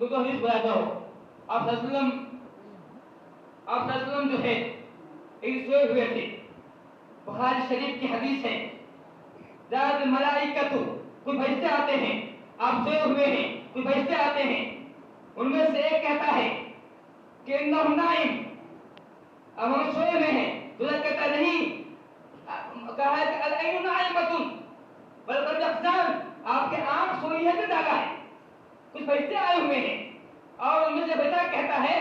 तो हदीस बताता हूँ। आप सल्लल्लाहु जो है एक सोए हुए थे। बुखारी शरीफ की हदीस है, ज़ात मलाइकतु, कोई फरिश्ते आते हैं, आप सोए हुए हैं, कोई फरिश्ते आते हैं, उनमें से एक कहता है कि इन्नहु नाइम, अब हम सोए हुए हैं। दूसरा कहता नहीं, कहा है कि अल-ऐनु नाइमतुन बल क़द अहसान, आपके आंख सोई है कि जागा है। कुछ फरिश्ते आए हुए हैं और उनमें से बेटा कहता है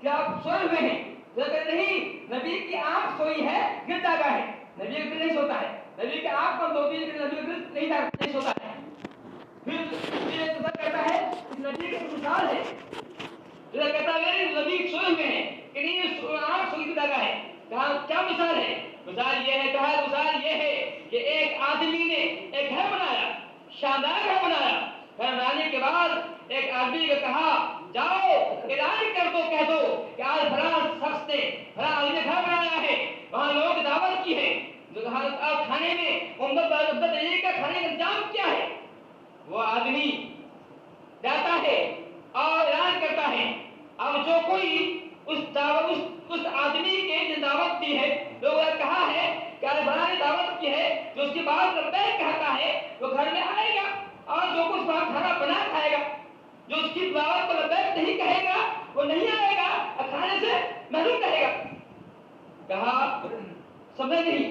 कि आप सोए हुए हैं। दूसरा कहता नहीं, नबी की आंख सोई है कि जागा है। नबी का दिल नहीं सोता है, नबी की आंख बंद होती है लेकिन नबी का दिल नहीं सोता है। फिर दूसरा कहता है कि नबी की मिसाल है। दूसरा कहता है नबी सोए हुए हैं कि नहीं, आंख सोई जागा है। कहा क्या मिसाल है? मिसाल ये है, कहा मिसाल ये है कि एक आदमी ने एक घर बनाया, शानदार घर बनाया। घर बनाने के बाद एक आदमी को कहा जाओ ऐलान कर दो, कह दो कि आज फलां शख्स ने फलां आदमी घर बनाया है, वहां लोगों की दावत की है, जो खाने में उम्मत का खाने का इंतजाम क्या है। वो आदमी जाता है और ऐलान करता है। अब जो कोई उस आदमी के जो दावत दी है, लोगों ने कहा है कि आज फलां ने दावत की है, जो उसकी बात लब्बैक कहता है वो घर में आएगा और जो कुछ वहां खाना बना खाएगा। जो उसकी दावत को लब्बैक नहीं कहेगा वो नहीं आएगा और खाने से महरूम रहेगा। कहा समझ नहीं,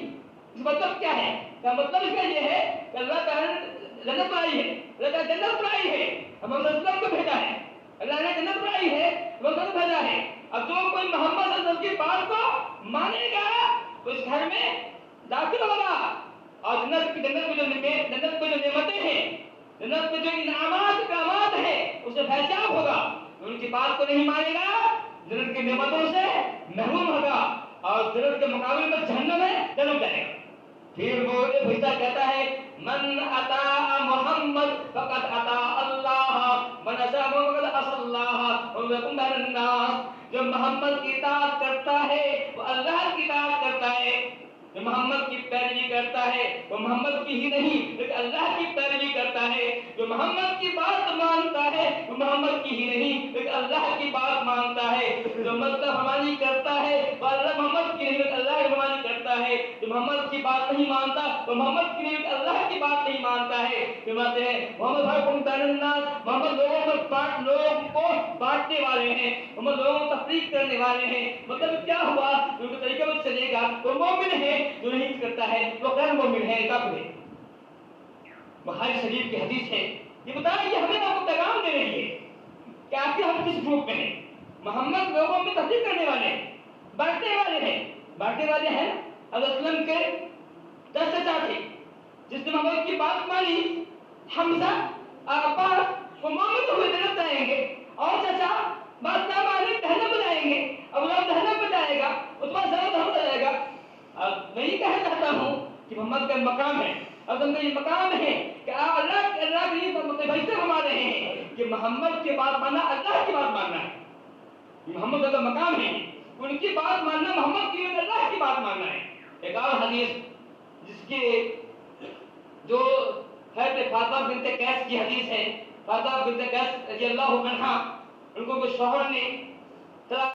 इस मतलब क्या है? क्या मतलब इसका ये है कि अल्लाह ताला ने जन्नत बनाई है, अल्लाह ताला जन्नत बनाई है, मोहम्मद सल्लल्लाहु अलैहि वसल्लम को भेजा है, अल्लाह ने जन्नत बनाई है, मोहम्मद को भेजा है। अब जो कोई मोहम्मद सल्लल्लाहु अलैहि वसल्लम की बात को मानेगा तो इस घर में दाखिल होगा और जन्नत में जो नेमतें हैं, जन्नत में जो इनामात है उससे फैजाब होगा। उनकी बात को नहीं मानेगा, जन्नत की नेमतों से महरूम होगा और जन्नत के मुकाबले में जहन्नम में जन्म जाएगा। फिर वो फरिश्ता कहता है मन अता मोहम्मद फकत अता अल्लाह मन असा मोहम्मद असल्लाह वलकुम बैनन्नास। जो मोहम्मद की इताअत करता है वो अल्लाह की इताअत करता है, जो मोहम्मद की पैरवी करता है वो मोहम्मद की ही नहीं लेकिन अल्लाह की पैरवी करता है। जो मोहम्मद की बात मानता है वो मोहम्मद की ही नहीं लेकिन अल्लाह की बात मानता है। जो मतलब हमारी करता है वो अल्लाह मोहम्मद की नहीं लेकिन अल्लाह की हमारी करता है। जो मोहम्मद की बात नहीं मानता वो मोहम्मद की नहीं लेकिन अल्लाह की बात नहीं मानता है। कहते हैं मोहम्मद भाई बैनन्नास, मोहम्मद लोगों को बांटने वाले हैं, मोहम्मद लोगों को तफरीक करने वाले हैं। मतलब क्या हुआ, उनके तरीके में चलेगा वो मोमिन है, जो नहीं करता है वो गैर मोमिन है, काफिर है। बुखारी शरीफ की हदीस है, ये बताया ये हमें आपको पैगाम दे रही है कि आखिर हम किस ग्रुप में हैं। मोहम्मद लोगों में तफरीक करने वाले हैं, बांटने वाले हैं, बांटने वाले हैं। अल्लाह के 10 चचा थे, जिसने मोहम्मद की बात मानी, हमजा अब्बास वो मोमिन हुए जन्नत जाएंगे और चचा बात ना माने जहन्नम में जाएंगे। अब वो जहन्नम में जाएगा उसके बाद जरूर हो जाएगा। अब मैं ये कहना चाहता हूँ कि मोहम्मद का मकाम है, अब उनका ये मकाम है कि आप अल्लाह के लिए फरिश्ते फरमा रहे हैं कि मोहम्मद की बात मानना अल्लाह की बात मानना है। मोहम्मद का मकाम है, उनकी बात मानना मोहम्मद की अल्लाह की बात मानना है। एक और हदीस जिसके जो है फातिमा बिन्त कैस की हदीस है। फातिमा बिन्त कैस रज़ियल्लाहु अन्हा, उनको के शौहर ने